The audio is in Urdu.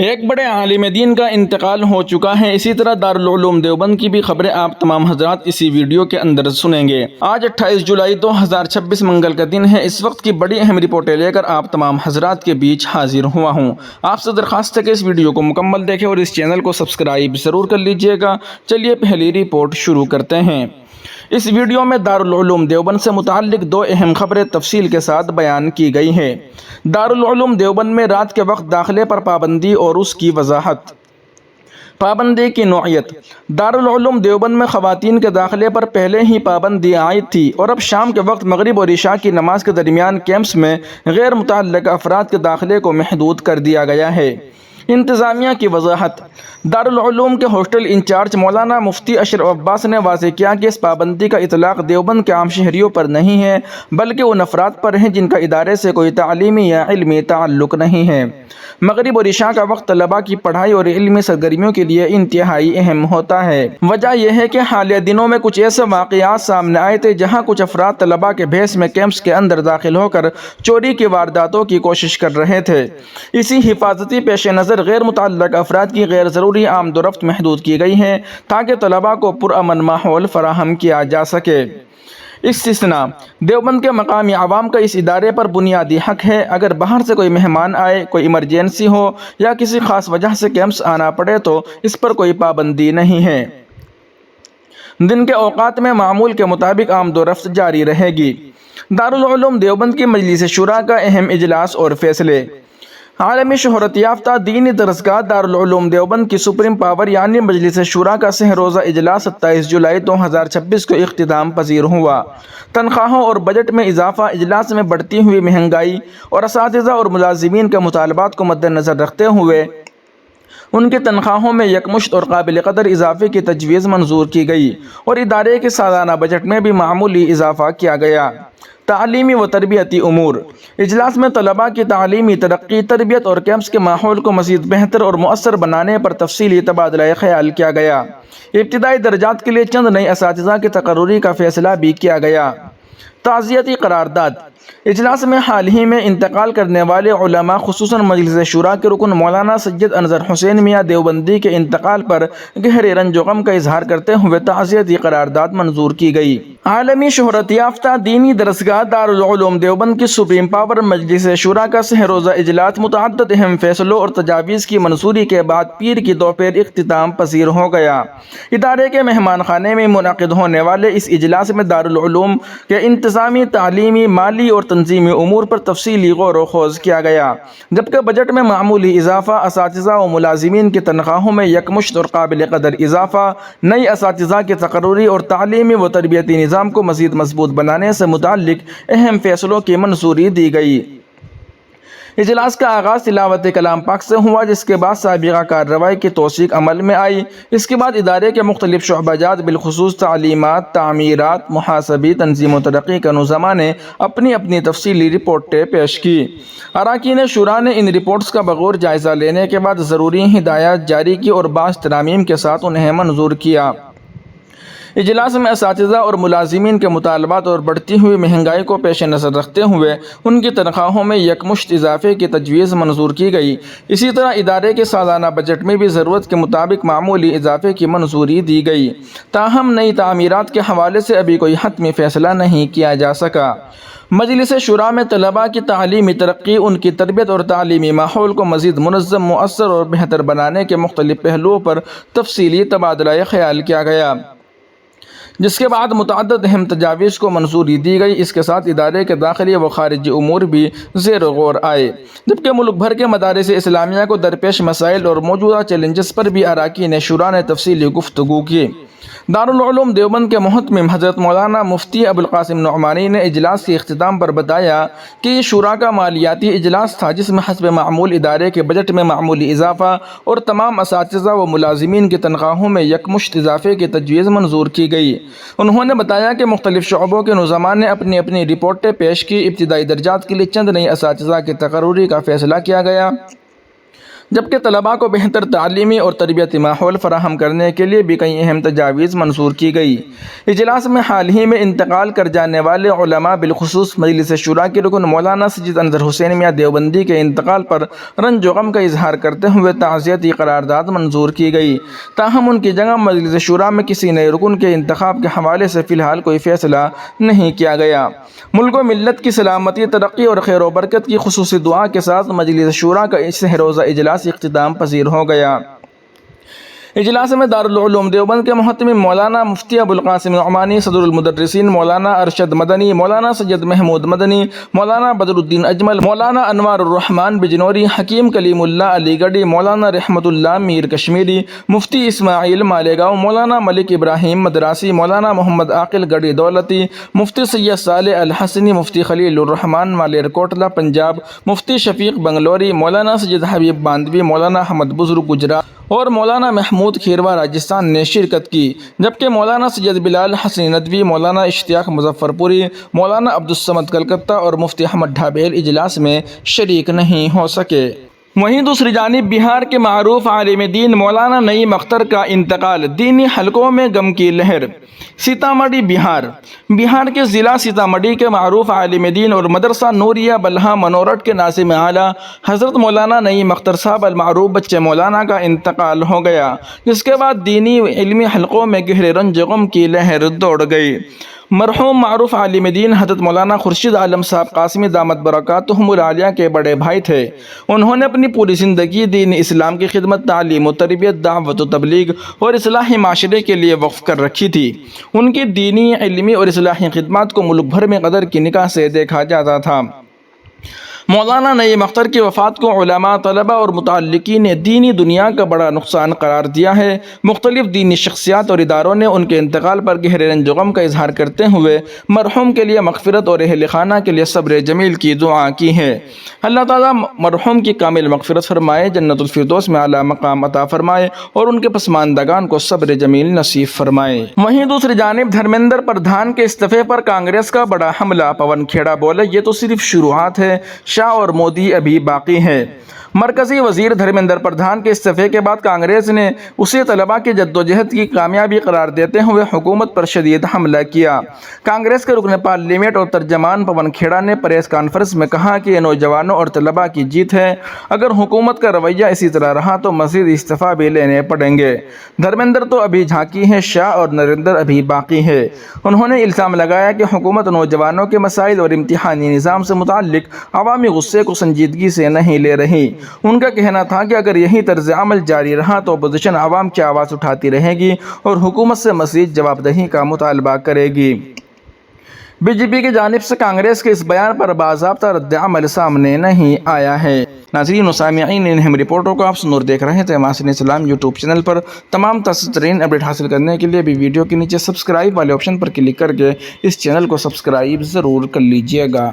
ایک بڑے عالم دین کا انتقال ہو چکا ہے۔ اسی طرح دارالعلوم دیوبند کی بھی خبریں آپ تمام حضرات اسی ویڈیو کے اندر سنیں گے۔ آج 28 جولائی 2026 منگل کا دن ہے۔ اس وقت کی بڑی اہم رپورٹیں لے کر آپ تمام حضرات کے بیچ حاضر ہوا ہوں۔ آپ سے درخواست ہے کہ اس ویڈیو کو مکمل دیکھیں اور اس چینل کو سبسکرائب ضرور کر لیجئے گا۔ چلیے پہلی رپورٹ شروع کرتے ہیں۔ اس ویڈیو میں دارالعلوم دیوبند سے متعلق دو اہم خبریں تفصیل کے ساتھ بیان کی گئی ہیں۔ دارالعلوم دیوبند میں رات کے وقت داخلے پر پابندی اور اس کی وضاحت۔ پابندی کی نوعیت۔ دارالعلوم دیوبند میں خواتین کے داخلے پر پہلے ہی پابندی عائد تھی اور اب شام کے وقت مغرب اور عشاء کی نماز کے درمیان کیمپس میں غیر متعلقہ افراد کے داخلے کو محدود کر دیا گیا ہے۔ انتظامیہ کی وضاحت۔ دارالعلوم کے ہاسٹل انچارج مولانا مفتی اشرف عباس نے واضح کیا کہ اس پابندی کا اطلاق دیوبند کے عام شہریوں پر نہیں ہے بلکہ ان افراد پر ہے جن کا ادارے سے کوئی تعلیمی یا علمی تعلق نہیں ہے۔ مغرب اور عشاء کا وقت طلباء کی پڑھائی اور علمی سرگرمیوں کے لیے انتہائی اہم ہوتا ہے۔ وجہ یہ ہے کہ حالیہ دنوں میں کچھ ایسے واقعات سامنے آئے تھے جہاں کچھ افراد طلباء کے بھیس میں کیمپس کے اندر داخل ہو کر چوری کی وارداتوں کی کوشش کر رہے تھے۔ اسی حفاظتی پیش نظر غیر متعلق افراد کی غیر ضروری آمد و رفت محدود کی گئی ہے تاکہ طلباء کو پرامن ماحول فراہم کیا جا سکے۔ استثناء۔ دیوبند کے مقامی عوام کا اس ادارے پر بنیادی حق ہے۔ اگر باہر سے کوئی مہمان آئے، کوئی ایمرجنسی ہو یا کسی خاص وجہ سے کیمپس آنا پڑے تو اس پر کوئی پابندی نہیں ہے۔ دن کے اوقات میں معمول کے مطابق آمد و رفت جاری رہے گی۔ دارالعلوم دیوبند کی مجلس شورا کا اہم اجلاس اور فیصلے۔ عالمی شہرت یافتہ دینی درسگاہ دارالعلوم دیوبند کی سپریم پاور یعنی مجلس شورا کا سہ روزہ اجلاس 27 جولائی 2026 کو اختتام پذیر ہوا۔ تنخواہوں اور بجٹ میں اضافہ۔ اجلاس میں بڑھتی ہوئی مہنگائی اور اساتذہ اور ملازمین کے مطالبات کو مد نظر رکھتے ہوئے ان کی تنخواہوں میں یکمشت اور قابل قدر اضافے کی تجویز منظور کی گئی اور ادارے کے سالانہ بجٹ میں بھی معمولی اضافہ کیا گیا۔ تعلیمی و تربیتی امور۔ اجلاس میں طلباء کی تعلیمی ترقی، تربیت اور کیمپس کے ماحول کو مزید بہتر اور مؤثر بنانے پر تفصیلی تبادلہ خیال کیا گیا۔ ابتدائی درجات کے لیے چند نئے اساتذہ کی تقرری کا فیصلہ بھی کیا گیا۔ تعزیتی قرارداد۔ اجلاس میں حال ہی میں انتقال کرنے والے علماء خصوصاً مجلس شورا کے رکن مولانا سید انظر حسین میاں دیوبندی کے انتقال پر گہرے رنج و غم کا اظہار کرتے ہوئے تعزیتی قرارداد منظور کی گئی۔ عالمی شہرت یافتہ دینی درسگاہ دارالعلوم دیوبند کی سپریم پاور مجلس شورا کا سہ روزہ اجلاس متعدد اہم فیصلوں اور تجاویز کی منظوری کے بعد پیر کی دوپہر اختتام پذیر ہو گیا۔ ادارے کے مہمان خانے میں منعقد ہونے والے اس اجلاس میں دارالعلوم کے انتظامی، تعلیمی، مالی اور تنظیمی امور پر تفصیلی غور و خوض کیا گیا، جبکہ بجٹ میں معمولی اضافہ، اساتذہ و ملازمین کی تنخواہوں میں یکمشت اور قابل قدر اضافہ، نئی اساتذہ کی تقرری اور تعلیمی و تربیتی نظام کو مزید مضبوط بنانے سے متعلق اہم فیصلوں کی منظوری دی گئی۔ اجلاس کا آغاز تلاوت کلام پاک سے ہوا جس کے بعد سابقہ کارروائی کی توثیق عمل میں آئی۔ اس کے بعد ادارے کے مختلف شعبہ جات بالخصوص تعلیمات، تعمیرات، محاسبی، تنظیم و ترقی کے نظماء نے اپنی اپنی تفصیلی رپورٹیں پیش کی۔ اراکین شورا نے ان رپورٹس کا بغور جائزہ لینے کے بعد ضروری ہدایات جاری کی اور بعض ترامیم کے ساتھ انہیں منظور کیا۔ اجلاس میں اساتذہ اور ملازمین کے مطالبات اور بڑھتی ہوئی مہنگائی کو پیش نظر رکھتے ہوئے ان کی تنخواہوں میں یکمشت اضافے کی تجویز منظور کی گئی۔ اسی طرح ادارے کے سالانہ بجٹ میں بھی ضرورت کے مطابق معمولی اضافے کی منظوری دی گئی۔ تاہم نئی تعمیرات کے حوالے سے ابھی کوئی حتمی فیصلہ نہیں کیا جا سکا۔ مجلس شورا میں طلباء کی تعلیمی ترقی، ان کی تربیت اور تعلیمی ماحول کو مزید منظم، مؤثر اور بہتر بنانے کے مختلف پہلوؤں پر تفصیلی تبادلہ خیال کیا گیا، جس کے بعد متعدد اہم تجاویز کو منظوری دی گئی۔ اس کے ساتھ ادارے کے داخلی و خارجی امور بھی زیر غور آئے، جبکہ ملک بھر کے مدارس اسلامیہ کو درپیش مسائل اور موجودہ چیلنجز پر بھی اراکین شورا نے تفصیلی گفتگو کی۔ دارالعلوم دیوبند کے محتمم حضرت مولانا مفتی ابوالقاسم نعمانی نے اجلاس کے اختتام پر بتایا کہ یہ شورا کا مالیاتی اجلاس تھا جس میں حسب معمول ادارے کے بجٹ میں معمولی اضافہ اور تمام اساتذہ و ملازمین کی تنخواہوں میں یکمشت اضافے کی تجویز منظور کی گئی۔ انہوں نے بتایا کہ مختلف شعبوں کے نظماء نے اپنی اپنی رپورٹیں پیش کی۔ ابتدائی درجات کے لیے چند نئی اساتذہ کی تقرری کا فیصلہ کیا گیا۔ جبکہ طلباء کو بہتر تعلیمی اور تربیتی ماحول فراہم کرنے کے لیے بھی کئی اہم تجاویز منظور کی گئی۔ اجلاس میں حال ہی میں انتقال کر جانے والے علماء بالخصوص مجلس شورا کے رکن مولانا سید انظر حسین میاں دیوبندی کے انتقال پر رنج و غم کا اظہار کرتے ہوئے تعزیتی قرارداد منظور کی گئی، تاہم ان کی جگہ مجلس شورا میں کسی نئے رکن کے انتخاب کے حوالے سے فی الحال کوئی فیصلہ نہیں کیا گیا۔ ملک و ملت کی سلامتی، ترقی اور خیر و برکت کی خصوصی دعا کے ساتھ مجلس شورا کا اس روزہ اجلاس اختتام پذیر ہو گیا۔ اجلاس میں دارالعلوم دیوبند کے محتمم مولانا مفتی ابوالقاسم نعمانی، صدر المدرسین مولانا ارشد مدنی، مولانا سید محمود مدنی، مولانا بدر الدین اجمل، مولانا انوار الرحمان بجنوری، حکیم کلیم اللہ علی گڑھی، مولانا رحمت اللہ میر کشمیری، مفتی اسماعیل مالیگاؤں، مولانا ملک ابراہیم مدراسی، مولانا محمد عاقل گڑھی دولتی، مفتی سید صالح الحسنی، مفتی خلیل الرحمان مالیر کوٹلہ پنجاب، مفتی شفیق بنگلوری، مولانا سید حبیب باندوی، مولانا احمد بزرگ گجرات اور مولانا محمود کھیروا راجستھان نے شرکت کی، جبکہ مولانا سید بلال حسنی ندوی، مولانا اشتیاق مظفر پوری، مولانا عبدالصمد کلکتہ اور مفتی احمد ڈھابیل اجلاس میں شریک نہیں ہو سکے۔ وہیں دوسری جانب بہار کے معروف عالم دین مولانا نعیم اختر کا انتقال، دینی حلقوں میں غم کی لہر۔ سیتامڑھی بہار کے ضلع سیتامڑھی کے معروف عالم دین اور مدرسہ نوریہ بلہا منورٹ کے ناظم اعلیٰ حضرت مولانا نعیم اختر صاحب المعروف بچے مولانا کا انتقال ہو گیا، جس کے بعد دینی علمی حلقوں میں گہرے رنج غم کی لہر دوڑ گئی۔ مرحوم معروف عالم دین حضرت مولانا خورشید عالم صاحب قاسمی دامت برکاتہم العالیہ کے بڑے بھائی تھے۔ انہوں نے اپنی پوری زندگی دین اسلام کی خدمت، تعلیم و تربیت، دعوت و تبلیغ اور اصلاح معاشرے کے لیے وقف کر رکھی تھی۔ ان کی دینی، علمی اور اصلاحی خدمات کو ملک بھر میں قدر کی نگاہ سے دیکھا جاتا تھا۔ مولانا نعیم اختر کی وفات کو علماء، طلباء اور متعلقین نے دینی دنیا کا بڑا نقصان قرار دیا ہے۔ مختلف دینی شخصیات اور اداروں نے ان کے انتقال پر گہرے رنج و غم کا اظہار کرتے ہوئے مرحوم کے لیے مغفرت اور اہل خانہ کے لیے صبر جمیل کی دعا کی ہے۔ اللہ تعالیٰ مرحوم کی کامل مغفرت فرمائے، جنت الفردوس میں اعلیٰ مقام عطا فرمائے اور ان کے پسماندگان کو صبر جمیل نصیب فرمائے۔ وہیں دوسری جانب دھرمیندر پردھان کے استعفے پر کانگریس کا بڑا حملہ۔ پون کھیڑا بولے، یہ تو صرف شروعات ہے، شاہ اور مودی ابھی باقی ہیں۔ مرکزی وزیر دھرمیندر پردھان کے استعفے کے بعد کانگریس نے اسے طلباء کی جدوجہد کی کامیابی قرار دیتے ہوئے حکومت پر شدید حملہ کیا۔ کانگریس کے رکن پارلیمنٹ اور ترجمان پون کھیڑا نے پریس کانفرنس میں کہا کہ یہ نوجوانوں اور طلباء کی جیت ہے، اگر حکومت کا رویہ اسی طرح رہا تو مزید استعفیٰ بھی لینے پڑیں گے۔ دھرمیندر تو ابھی جھانکی ہے، شاہ اور نریندر ابھی باقی ہے۔ انہوں نے الزام لگایا کہ حکومت نوجوانوں کے مسائل اور امتحانی نظام سے متعلق عوامی غصے کو سنجیدگی سے نہیں لے رہی۔ ان کا کہنا تھا کہ اگر یہی طرز عمل جاری رہا تو اپوزیشن عوام کی آواز اٹھاتی رہے گی اور حکومت سے مزید جواب دہی کا مطالبہ کرے گی۔ بی جے پی کی جانب سے کانگریس کے اس بیان پر باضابطہ رد عمل سامنے نہیں آیا ہے۔ ناظرین و سامعین، ان اہم رپورٹوں کو آپ سنور دیکھ رہے تھے معاشرین اسلام یوٹیوب چینل پر۔ تمام تازہ ترین اپڈیٹ حاصل کرنے کے لیے بھی ویڈیو کے نیچے سبسکرائب والے آپشن پر کلک کر کے اس چینل کو سبسکرائب ضرور کر لیجئے گا۔